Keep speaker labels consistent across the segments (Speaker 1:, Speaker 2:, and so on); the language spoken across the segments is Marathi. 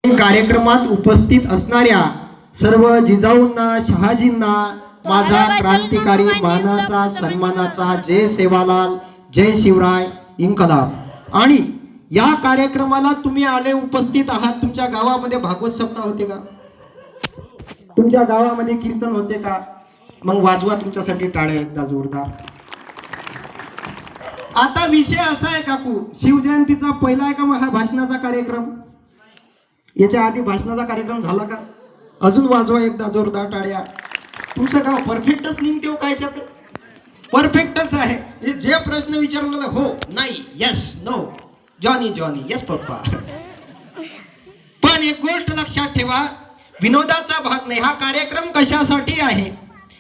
Speaker 1: कार्यक्रमात उपस्थित असणाऱ्या सर्व जिजाऊंना, शहाजींना माझा क्रांतिकारी मानाचा, सन्मानाचा जय सेवालाल, जय शिवराय, इन्कलाब। आणि या कार्यक्रमाला तुम्ही आले, उपस्थित आहात। तुमच्या गावामध्ये भागवत सप्ताह होते का? तुमच्या गावामध्ये कीर्तन होते का? मग वाजवा तुमच्यासाठी टाळ्या एकदा जोरदार। आता विषय असा आहे काकू, शिवजयंतीचा पहिला आहे का मग हा भाषणाचा कार्यक्रम? याच्या आधी भाषणाचा कार्यक्रम झाला का? अजून वाजवा एकदा जोरदार टाळ्या। तुमचं गाव परफेक्टच निघते हो, काय परफेक्टच आहे। म्हणजे जे प्रश्न विचारला हो, नाही, yes, no, Johnny Johnny, yes papa. पण एक गोष्ट लक्षात ठेवा, विनोदाचा भाग नाही, हा कार्यक्रम कशासाठी आहे?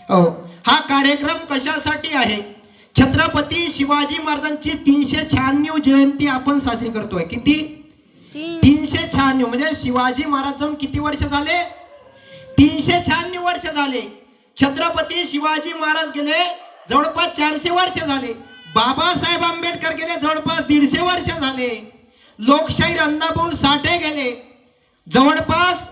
Speaker 1: हो, हा कार्यक्रम कशासाठी आहे? छत्रपती शिवाजी महाराजांची 396 जयंती आपण साजरी करतोय। किती? 396। म्हणजे शिवाजी महाराज जाऊन किती वर्ष झाले? 396 वर्ष झाले। छत्रपती शिवाजी महाराज गेले जवळपास 400 वर्ष झाले। बाबासाहेब आंबेडकर गेले जवळपास 150 वर्ष झाले। लोकशाहीर अण्णाभाऊ साठे गेले जवळपास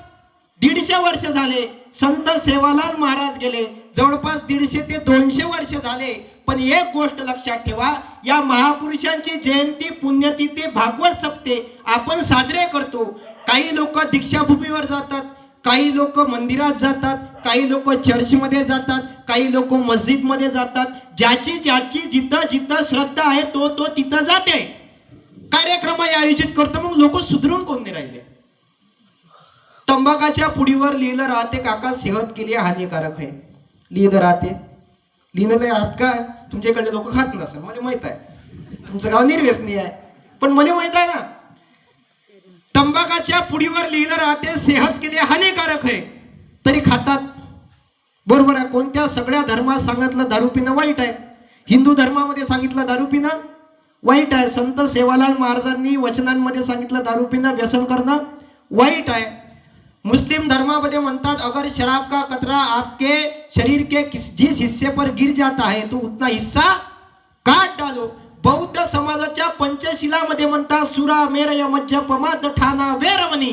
Speaker 1: 150 वर्ष झाले। संत सेवालाल महाराज गेले जवळपास 150 ते 200 वर्ष झाले। पण एक गोष्ट लक्षात ठेवा, या महापुरुषांची जयंती, पुण्यतिथी, भागवत सप्ते आपण साजरे करतो। काही लोक दीक्षाभूमीवर जातात, काही लोक मंदिरात जातात, काही लोक चर्चमध्ये जातात, काही लोक मस्जिदमध्ये जातात। ज्याची ज्याची जिथं जिथं श्रद्धा आहे तो तो तिथं जाते, कार्यक्रम आयोजित करतो। मग लोक सुधरून कोण नाही राहिले? तंबाखाच्या पुडीवर लिहिलं राहते काका, सेहत के लिए हानिकारक है, लिहिलं राहते। लिहिलेलं आहात का? तुमच्याकडे लोक खात नसेल, मला माहित आहे, तुमचं गाव निर्व्यसनी आहे, पण मला माहित आहे ना, तंबाखाच्या पुडीवर लिहिलं राहते सेहत के लिए हानिकारक है, तरी खातात। बरोबर आहे? कोणत्या सगळ्या धर्मात सांगितलं दारू पिणं वाईट आहे? हिंदू धर्मामध्ये सांगितलं दारू पिणं वाईट आहे। संत सेवालाल महाराजांनी वचनांमध्ये सांगितलं दारू पिणं, व्यसन करणं वाईट आहे। मुस्लिम धर्मामध्ये म्हणतात अगर शराब का कतरा आपके शरीर के जिस हिस्से पर गिर जाता है तो उतना हिस्सा काट डालो। बौद्ध समाजाच्या पंचशिलामध्ये म्हणतात सुरा मेरय मज्जपमाद ठाणा वेरमणी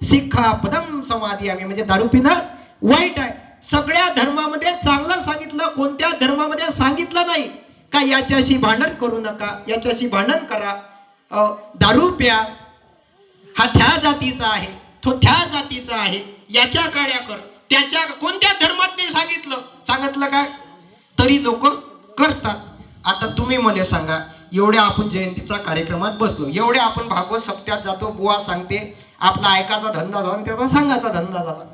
Speaker 1: शिखा पदम समाधी आम्ही, म्हणजे दारू पिणं वाईट आहे। सगळ्या धर्मामध्ये चांगलं सांगितलं, कोणत्या धर्मामध्ये सांगितलं नाही का याच्याशी भांडण करू नका, याच्याशी भांडण करा, दारू प्या, हा त्या जातीचा आहे, तो त्या जातीचा आहे, याच्या काड्या कर, त्याच्या कोणत्या धर्मात नाही सांगितलं काय? तरी लोक करतात। आता तुम्ही मला सांगा, एवढ्या आपण जयंतीचा कार्यक्रमात बसलो, एवढ्या आपण भागवत सप्त्यात जातो, बुवा सांगते, आपला ऐकाचा धंदा झाला, त्याचा सांगायचा धंदा झाला।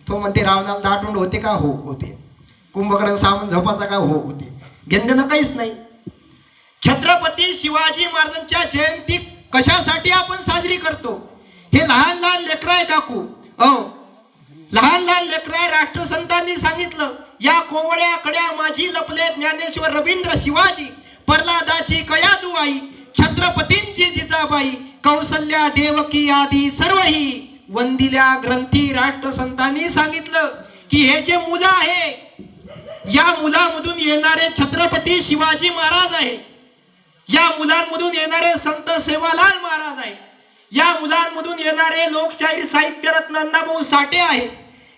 Speaker 1: तो म्हणते रावणाला दाटून होते का? हो होते। कुंभकर्ण सावंत झोपाचा का? हो होते। घेणं काहीच नाही। छत्रपती शिवाजी महाराजांच्या जयंती कशासाठी आपण साजरी करतो? हे लहान लहान लेकरं आहे काकू, लहान लहान लेकरं आहे। राष्ट्रसंतांनी सांगितलं, या कोवळ्या कड्या माझी लपले ज्ञानेश्वर रवींद्र शिवाजी, प्रल्हादाची कया दुआई, छत्रपतींची जिजाबाई, कौसल्या देवकी आदी सर्वही वंदिल्या ग्रंथी। राष्ट्रसंतांनी सांगितलं की हे जे मुलं आहे, या मुलांमधून येणारे छत्रपती शिवाजी महाराज आहे, या मुलांमधून येणारे संत सेवालाल महाराज आहे, या मुलांमधून येणारे लोकशाहीर साहित्यरत्न अण्णाभाऊ साठे आहे,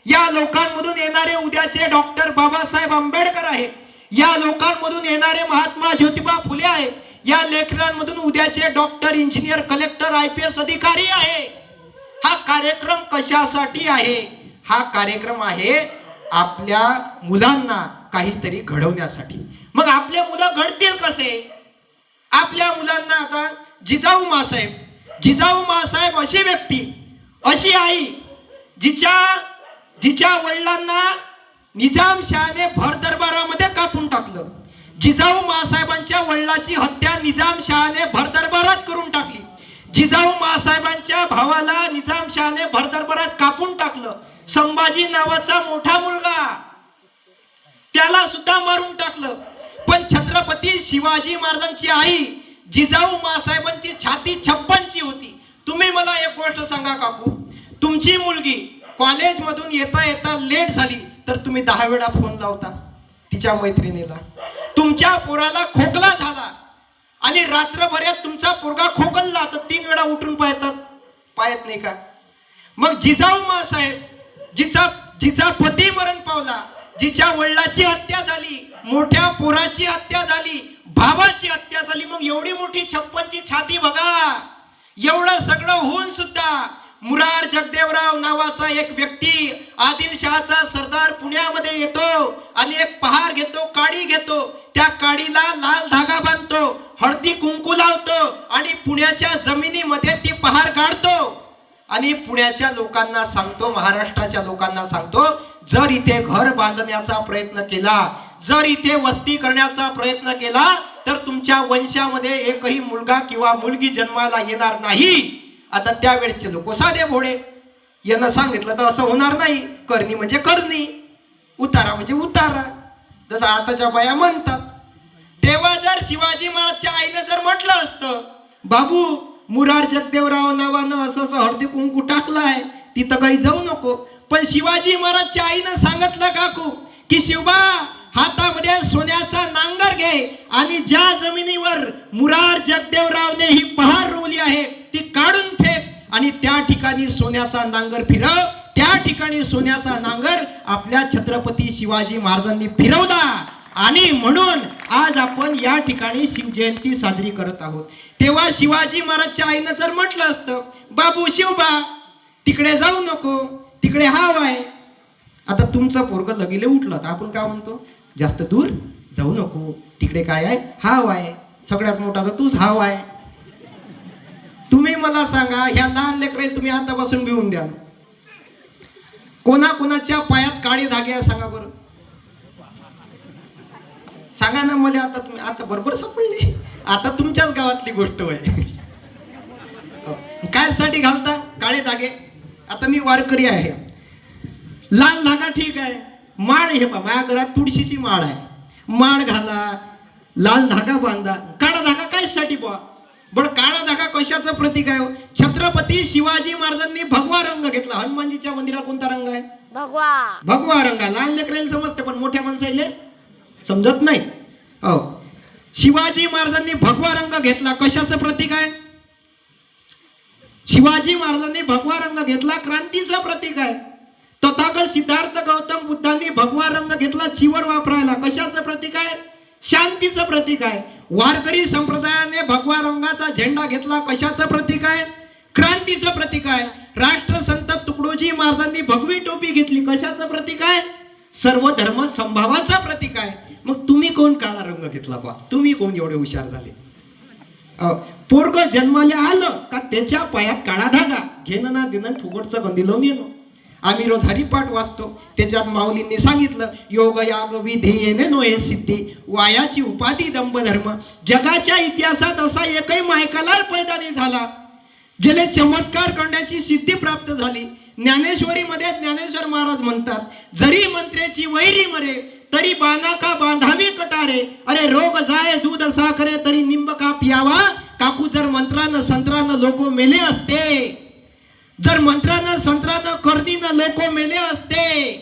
Speaker 1: या लोकांमधून येणारे उद्याचे डॉक्टर बाबासाहेब आंबेडकर आहे, या लोकांमधून येणारे महात्मा ज्योतिबा फुले आहे, या लेकरांमधून उद्याचे डॉक्टर, इंजिनियर, कलेक्टर, IPS अधिकारी आहे। हा कार्यक्रम कशासाठी आहे? हा कार्यक्रम आहे आपल्या मुलांना काहीतरी घडवण्यासाठी। मग आपले मुलं घडतील कसे? आपल्या मुलांना आता जिजाऊ मासाहेब अशी व्यक्ती, अशी आई, जिच्या वडिलांना निजामशहाने भर दरबारामध्ये कापून टाकलं। जिजाऊ मासाहेबांच्या वडिलाची हत्या निजामशहाने भर दरबारात करून टाकली। जिजाऊ मासाहेबांच्या भावाला निजामशहाने भर दरबारात कापून टाकलं। संभाजी नावाचा मोठा मुलगा, त्याला सुद्धा मारून टाकलं। पण छत्रपती शिवाजी महाराजांची आई जिजाऊ मासाहेबांची छाती 56ची होती। तुम्ही मला एक गोष्ट सांगा काकू, तुमची मुलगी कॉलेजमधून येता येता लेट झाली तर तुम्ही 10 वेळा फोन लावता तिच्या मैत्रिणीला। तुमच्या पोराला खोकला झाला आणि रात्रभरात तुमचा पोरगा खोकलला तर 3 वेळा उठून पाहत नाही का? मग जिजाऊ साहेब, जिचा पती मरण पावला, जिच्या वडिलाची हत्या झाली, मोठ्या पोराची हत्या झाली, भावाची हत्या झाली, मग एवढी मोठी 56ची छाती बघा. एवढं सगळं होऊन सुद्धा मुरार जगदेवराव नावाचा एक व्यक्ती आदिलशहाचा सरदार पुण्यामध्ये येतो आणि एक पहार घेतो, काडी घेतो. त्या काडीला लाल धागा बांधतो, हळदी कुंकू लावतो आणि पुण्याच्या जमिनीमध्ये ती पहार काढतो आणि पुण्याच्या लोकांना सांगतो, महाराष्ट्राच्या लोकांना सांगतो, जर इथे घर बांधण्याचा प्रयत्न केला, जर इथे वस्ती करण्याचा प्रयत्न केला तर तुमच्या वंशामध्ये एकही मुलगा किंवा मुलगी जन्माला येणार नाही. आता त्यावेळेचे लोक साधे भोळे, यांना सांगितलं तर असं होणार नाही. करणी म्हणजे करणी, उतारा म्हणजे उतारा, जसं आताच्या बाया म्हणतात. तेव्हा जर शिवाजी महाराजच्या आईनं जर म्हटलं असतं, बाबू मुरार जगदेवराव नावानं असं हळदी कुंकू टाकलाय, तिथं काही जाऊ नको. पण शिवाजी महाराजच्या आईनं सांगितलं काकू की शिवबा हातामध्ये सोन्याचा नांगर घे आणि ज्या जमिनीवर मुरार जगदेवरावने ही पहार रोवली आहे ती काढून फेक आणि त्या ठिकाणी सोन्याचा नांगर फिरव. त्या ठिकाणी सोन्याचा नांगर आपल्या छत्रपती शिवाजी महाराजांनी फिरवला आणि म्हणून आज आपण या ठिकाणी शिवजयंती साजरी करत आहोत. तेव्हा शिवाजी महाराजच्या आईनं जर म्हटलं असतं, बाबू शिवबा तिकडे जाऊ नको, तिकडे हाव आहे. आता तुमचं पोरग लगीले उठलं तर आपण काय म्हणतो, जास्त दूर जाऊ नको, तिकडे काय आहे, हाव आहे. सगळ्यात मोठा तर तूच हाव आहे. तुम्ही मला सांगा, ह्या लहान लेकरे तुम्ही आतापासून भिवून द्या, कोणाच्या पायात काळे धागे आहे सांगा बरं, सांगा ना मला. आता तुम्ही आता बरोबर सापडले, आता तुमच्याच गावातली गोष्ट आहे. काय साठी घालता काळे धागे? आता मी वारकरी आहे, लाल धागा ठीक आहे, माळ हे पा माझ्या घरात तुळशीची माळ आहे, माळ घाला, लाल धागा बांधा. काळा धागा काय साठी बुवा? बरं काळा धागा कशाचं प्रतीक आहे? छत्रपती शिवाजी महाराजांनी भगवा रंग घेतला. हनुमानजीच्या मंदिरात कोणता रंग आहे? भगवा. भगवा रंग आहे. लहान लेकरांना समजते पण मोठ्या माणसाला समजत नाही. हो, शिवाजी महाराजांनी भगवा रंग घेतला, कशाचं प्रतीक आहे? शिवाजी महाराजांनी भगवा रंग घेतला, क्रांतीचं प्रतीक आहे. तथागत सिद्धार्थ गौतम बुद्धांनी भगवा रंग घेतला चिवर वापरायला, कशाचं प्रतीक आहे? शांतीचं प्रतीक आहे. वारकरी संप्रदायाने भगवा रंगाचा झेंडा घेतला, कशाचं प्रतीक आहे? क्रांतीचं प्रतीक आहे. राष्ट्रसंत तुकडोजी महाराजांनी भगवी टोपी घेतली, कशाचं प्रतीक आहे? सर्व धर्म संभावाचा प्रतीक आहे. मग तुम्ही कोण काळा रंग घेतला बा? तुम्ही कोण एवढे हुशार झाले? पोरग जन्माला आलं का त्याच्या पायात काळा धागा, घेणं ना देणं फुगटचं गंदी लावून येणं. आम्ही रोज हरिपाठ वाचतो, त्याच्यात माऊलींनी सांगितलं, योग याग विधेयने नोहे सिद्धी, वायाची उपाधी दंभ धर्म. जगाच्या इतिहासात असा एकही मायकालाल पैदा नाही झाला ज्याला चमत्कार करण्याची सिद्धी प्राप्त झाली. ज्ञानेश्वरीमध्ये ज्ञानेश्वर महाराज म्हणतात, जरी मंत्र्याची वैरी मरे तरी बांधा का बांधावी कटारे, अरे रोग जाय दूध साखरे तरी निंब का पियावा. काकू जर मंत्रानं संत्रानं लोक मेले असते, जर मंत्रानं संत्रानं कर्दीनं लोक मेले असते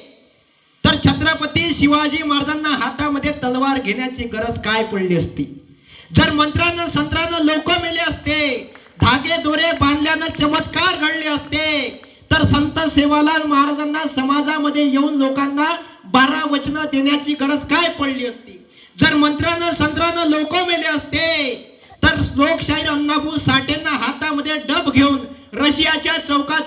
Speaker 1: तर छत्रपती शिवाजी महाराजांना हातामध्ये तलवार घेण्याची गरज काय पडली असती? जर मंत्रानं संत्रानं लोक मेले असते, धागे दोरे बांधल्यानं चमत्कार घडले असते तर संत सेवालाल महाराजांना समाजामध्ये येऊन लोकांना 12 वचनं देण्याची गरज काय पडली असती? जर मंत्रानं संत्रानं लोक मेले असते तर लोकशाहीर अण्णाभाऊ साठेंना हातामध्ये डब घेऊन रशियाच्या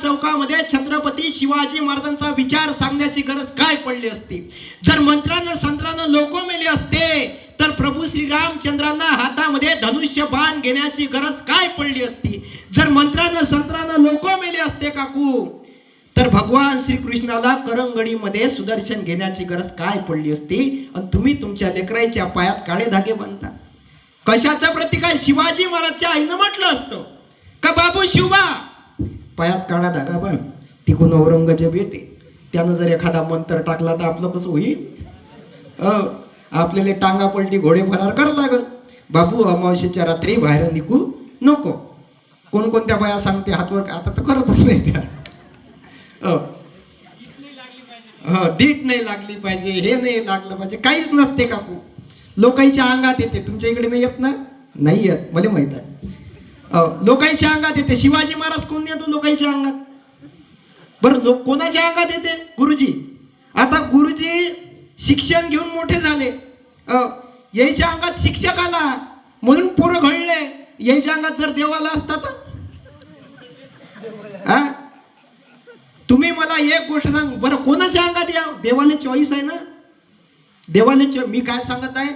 Speaker 1: चौकामध्ये छत्रपती शिवाजी महाराजांचा विचार सांगण्याची गरज काय पडली असती? जर मंत्रानं संत्रानं लोक मेले असते तर प्रभू श्रीरामचंद्रांना हातामध्ये धनुष्य बाण घेण्याची गरज काय पडली असती? जर मंत्रानं संत्रानं लोक मेले असते काकू तर भगवान श्रीकृष्णाला करंगडीमध्ये सुदर्शन घेण्याची गरज काय पडली असती? आणि तुम्ही तुमच्या लेकराच्या पायात काळे धागे बांधता, कशाचं प्रतीक आहे? शिवाजी महाराजच्या आईनं म्हटलं असतं का बाबू शिवबा पायात काळा धागा बांध, तिकडून औरंगजेब येते, त्यानं जर एखादा मंत्र टाकला तर आपलं कसं होईल? आपल्याला टांगा पलटी घोडे फरार करावं लागल. बाबू अमावस्येच्या रात्री बाहेर निघू नको. कोणकोणत्या बाया सांगते हातवर, आता तर करतच नाही त्या. दीट नाही लागली पाहिजे, हे नाही लागलं पाहिजे, काहीच नसते काकू. लोकांच्या अंगात येते, तुमच्या इकडे नाही येत ना? नाही येत, मला माहित आहे. लोकांच्या अंगात येते. शिवाजी महाराज कोण येतो लोकांच्या अंगात? बरं लोक कोणाच्या अंगात येते? गुरुजी. आता गुरुजी शिक्षण घेऊन मोठे झाले, याच्या अंगात शिक्षक आला म्हणून पोरं घडले. याच्या अंगात जर देवाला असता तर तुम्ही मला एक गोष्ट सांग बरं, कोणाच्या अंगात या? देवाला चॉईस आहे ना. देवाला मी काय सांगत आहे,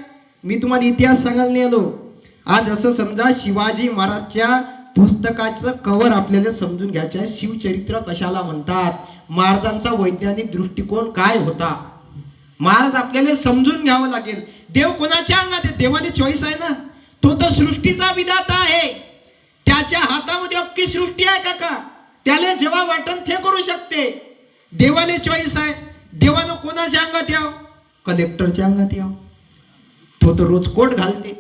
Speaker 1: मी तुम्हाला इतिहास सांगायला नाही आलो. आज असं समजा शिवाजी महाराजच्या पुस्तकाचं कव्हर आपल्याला समजून घ्यायचं आहे. शिवचरित्र कशाला म्हणतात, महाराजांचा वैज्ञानिक दृष्टिकोन काय होता, महाराज आपल्याला समजून घ्यावं लागेल. देव कोणाच्या अंगात आहे? देवाला चॉईस आहे ना. तो तर सृष्टीचा विधाता आहे. त्याच्या हातामध्ये अख्खी सृष्टी आहे काका. त्याला जेव्हा वाटन ते करू शकते. देवाला चॉईस आहे. देवानं कोणाच्या अंगात यावं? कलेक्टरच्या अंगात यावं, तो तर रोज कोट घालते.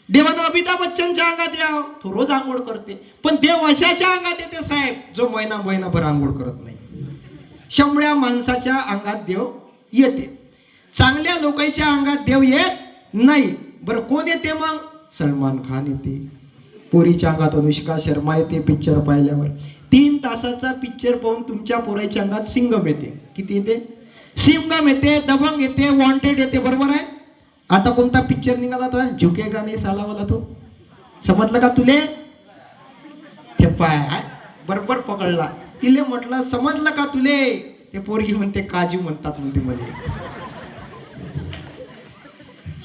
Speaker 1: देवानं अमिताभ बच्चनच्या अंगात यावं, तो रोज आंघोळ करते. पण देव अशाच्या अंगात येते साहेब, जो महिनाभर आंघोळ करत नाही. शंभऱ्या माणसाच्या अंगात देव येते, चांगल्या लोकांच्या अंगात देव येत नाही. बरं कोण येते मग? सलमान खान येते, पोरीच्या अंगात अनुष्का शर्मा येते. पिक्चर पाहिल्यावर 3 तासाचा पिक्चर पाहून तुमच्या पोराच्या अंगात सिंगम येते. किती येते? सिंगम येते, दबंग येते, वॉन्टेड येते. बरोबर आहे. आता कोणता पिक्चर निघाला तर झुकेगा नाही सालावाला, तो समजलं का तुले? ते पाय बरोबर पकडला. तिले म्हटलं समजलं का तुले? ते पोरगी म्हणते काजू म्हणतात म्हणते मध्ये.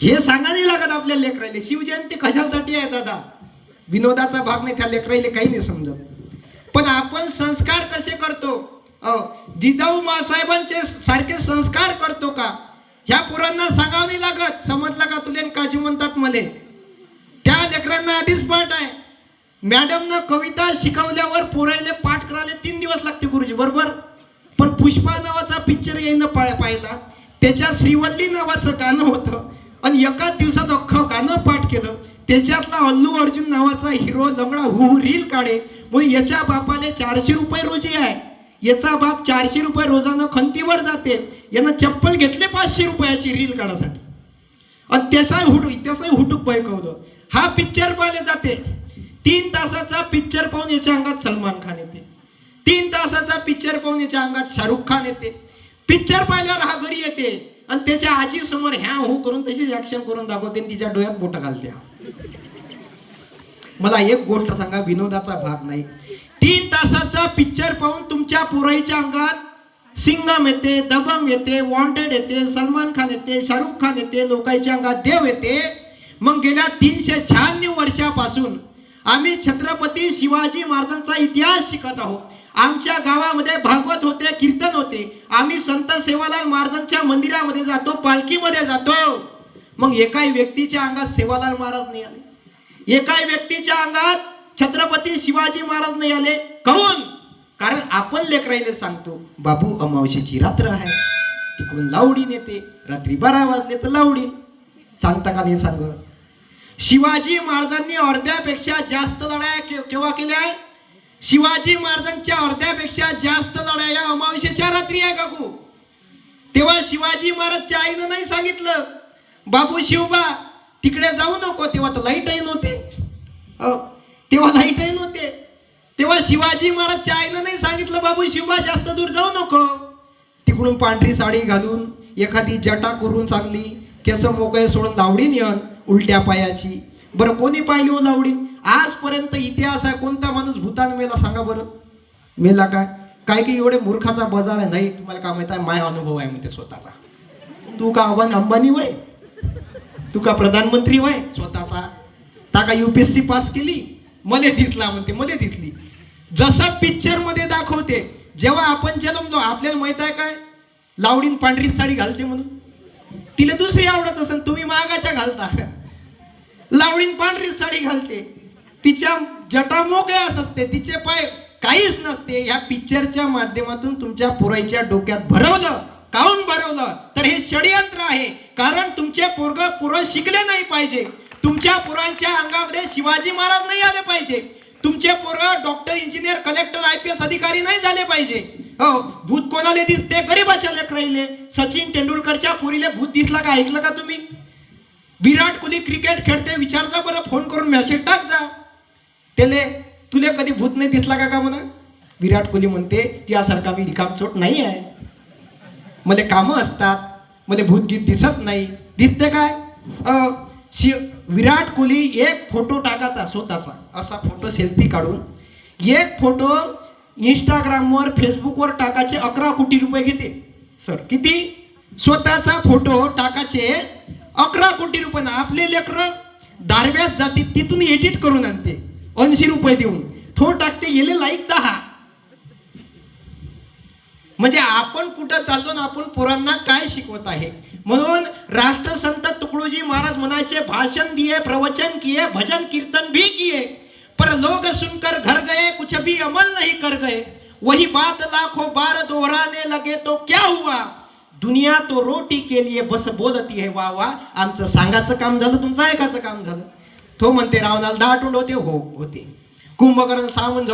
Speaker 1: हे सांगा नाही लागत आपल्या लेकराले. शिवजयंती कशासाठी आहे दादा? विनोदाचा भाग नाही, त्या लेकराले काही नाही समजत. पण आपण संस्कार कसे करतो? जिजाऊ मासाहेबांचे सारखे संस्कार करतो का? ह्या पोरांना सांगावं नाही लागत. समजलं का तुले काजू म्हणतात मले? त्या लेकरांना आधीच पाठ आहे. मॅडमनं कविता शिकवल्यावर पोरायले पाठ करायला 3 दिवस लागते गुरुजी, बरोबर. पण पुष्पा नावाचा पिक्चर येईन पाहिला, त्याच्या श्रीवल्ली नावाचं गाणं होतं आणि एकाच दिवसात अख्खं गाणं पाठ केलं. त्याच्यातला अल्लू अर्जुन नावाचा हिरो लंगडा हु रील काढे. मग याच्या बापाले 400 रुपये रोजी आहे. याचा बाप 400 रुपये रोजानं खंतीवर जाते. यानं चप्पल घेतले 500 रुपयाची रील काढासाठी आणि त्याचाही हुटूक बैकवलं. हा पिक्चर पाहिले जाते. 3 तासाचा पिक्चर पाहून याच्या अंगात सलमान खान येते. 3 तासाचा पिक्चर पाहून याच्या अंगात शाहरुख खान येते. पिक्चर पाहिल्यावर हा घरी येते आणि त्याच्या आजी समोर ह्या हो करून तशीच ऍक्शन करून दाखवते आणि तिच्या डोळ्यात बोट घालते. मला एक गोष्ट सांगा, विनोदाचा भाग नाही. 3 तासाचा पिक्चर पाहून तुमच्या पोराईच्या अंगात सिंगम येते, दबंग येते, वॉन्टेड येते, सलमान खान येते, शाहरुख खान येते, लोकांच्या अंगात देव येते. मग गेल्या 396 वर्षापासून आम्ही छत्रपती शिवाजी महाराजांचा इतिहास शिकत आहोत. आमच्या गावामध्ये भागवत होते, कीर्तन होते. आम्ही संत सेवालाल महाराजांच्या मंदिरामध्ये जातो, पालखीमध्ये जातो. मग एकाही व्यक्तीच्या अंगात सेवालाल महाराज नाही आले, एकाही व्यक्तीच्या अंगात छत्रपती शिवाजी महाराज नाही आले. काहून? कारण आपण लेकराईले सांगतो बाबू अमावस्येची रात्र आहे, तिकडून लावडीन येते, रात्री 12 वाजले तर लावडीन. सांगता का नाही सांग? शिवाजी महाराजांनी अर्ध्यापेक्षा जास्त लढाया केव्हा केल्या आहे? शिवाजी महाराजांच्या अर्ध्यापेक्षा जास्त लढाया या अमावस्येच्या रात्री आहे काकू. तेव्हा शिवाजी महाराजच्या आईनं नाही सांगितलं बाबू शिवबा तिकडे जाऊ नको. तेव्हा तर लाईटही नव्हते, तेव्हा लाईटही नव्हते. तेव्हा शिवाजी महाराजच्या आईनं नाही सांगितलं बाबू शिवबा जास्त दूर जाऊ नको. तिकडून पांढरी साडी घालून एखादी जटा करून चांगली केस मोकळे सोडून लावडीन येऊन उलट्या पायाची. बरं कोणी पाहिली हो लावडीन? आजपर्यंत इतिहास आहे. कोणता माणूस भूतान मेला सांगा बरं? मेला काय? काय की एवढे मूर्खाचा बाजार आहे. नाही तुम्हाला काय माहित आहे, माझा अनुभव आहे म्हणते स्वतःचा. तू का अंबानी वय? तू का प्रधानमंत्री वय स्वतःचा? ता का UPSC पास केली? मले दिसला म्हणते, मले दिसली. जसं पिक्चर मध्ये दाखवते. जेव्हा आपण जन्मलो आपल्याला माहित आहे काय लावडीन पांढरी साडी घालते म्हणून? तिला दुसरी आवडत असेल, तुम्ही महागाच्या घालता. लावडीन पांढरी साडी घालते, तिच्या जटा मोकळ्याच असते, तिचे पाय काहीच नसते. ह्या पिक्चरच्या माध्यमातून तुमच्या पोराईच्या डोक्यात भरवलं. काऊन भरवलं? तर हे षडयंत्र आहे. कारण तुमचे पोरं शिकले नाही पाहिजे. तुमच्या पोरांच्या अंगामध्ये शिवाजी महाराज नाही आले पाहिजे. तुमचे पोरं डॉक्टर, इंजिनियर, कलेक्टर, IPS अधिकारी नाही झाले पाहिजे. हो, भूत कोणाला दिसते? गरीबाच्या लेकराईले. सचिन तेंडुलकरच्या पोरीले भूत दिसला का? ऐकलं का तुम्ही? विराट कोहली क्रिकेट खेळते, विचारजा बरं, फोन करून मेसेज टाक जा. तुले कधी भूत नाही दिसला का म्हणा? विराट कोहली म्हणते त्यासारखा मी रिकामचोट नाही आहे, मला कामं असतात, मला भूतगीत दिसत नाही. दिसते काय? विराट कोहली एक फोटो टाकायचा स्वतःचा, असा फोटो सेल्फी काढून एक फोटो इंस्टाग्रामवर फेसबुकवर टाकायचे 11 कोटी रुपये घेते. सर किती? स्वतःचा फोटो टाकायचे 11 कोटी रुपये. ना आपले लेकरं दारव्यात जाते तिथून एडिट करून आणते 80 रुपये देऊन, तो टाकते गेले लाईक 10. म्हणजे आपण कुठं चाललो ना, आपण पोरांना काय शिकवत आहे. म्हणून राष्ट्रसंत तुकडोजी महाराज म्हणायचे, भाषण दिए, प्रवचन किए, भजन कीर्तन भी किए, पर लोग सुनकर घर गए, कुछ भी अमल नहीं कर गए. वही बात लाखों बार दोहराने लगे तो क्या हुआ, दुनिया तो रोटी के लिए बस बोलती है वाह वाह. आमचं सांगायचं काम झालं, तुमचं ऐकायचं काम झालं. तो म्हणते रावणाला 10 तोंड होते, हो होते. कुंभकर्ण सामून